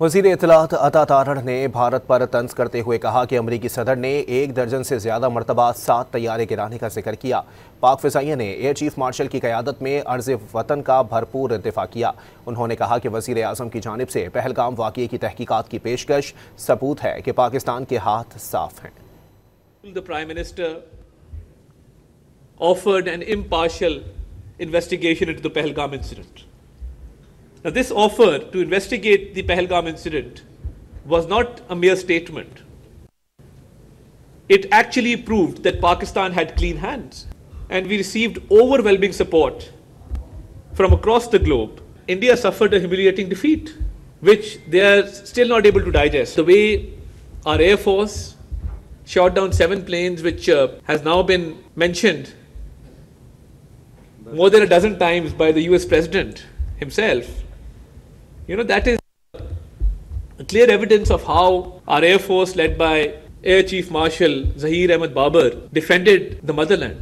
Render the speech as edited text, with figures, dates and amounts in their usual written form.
वज़ीर इत्तलात अता तारड़ ने भारत पर तंज करते हुए कहा कि अमरीकी सदर ने 1 दर्जन से ज़्यादा मरतबा 7 तैयारे गिराने का जिक्र किया। पाक फ़िज़ाइया ने एयर चीफ मार्शल की क़यादत में अर्ज़ वतन का भरपूर दिफा किया। उन्होंने कहा कि वज़ीर आज़म की जानिब से पहलगाम वाक़ये की तहकीकात की पेशकश सबूत है कि पाकिस्तान के हाथ साफ हैं। The Prime Minister offered an impartial investigation into the Pahalgam incident. Now, this offer to investigate the Pahalgam incident was not a mere statement. It actually proved that Pakistan had clean hands, and we received overwhelming support from across the globe. India suffered a humiliating defeat, which they are still not able to digest. The way our Air Force shot down 7 planes, which has now been mentioned more than a dozen times by the US President himself. That is clear evidence of how our Air Force, led by Air Chief Marshal Zahir Ahmed Babar, defended the motherland.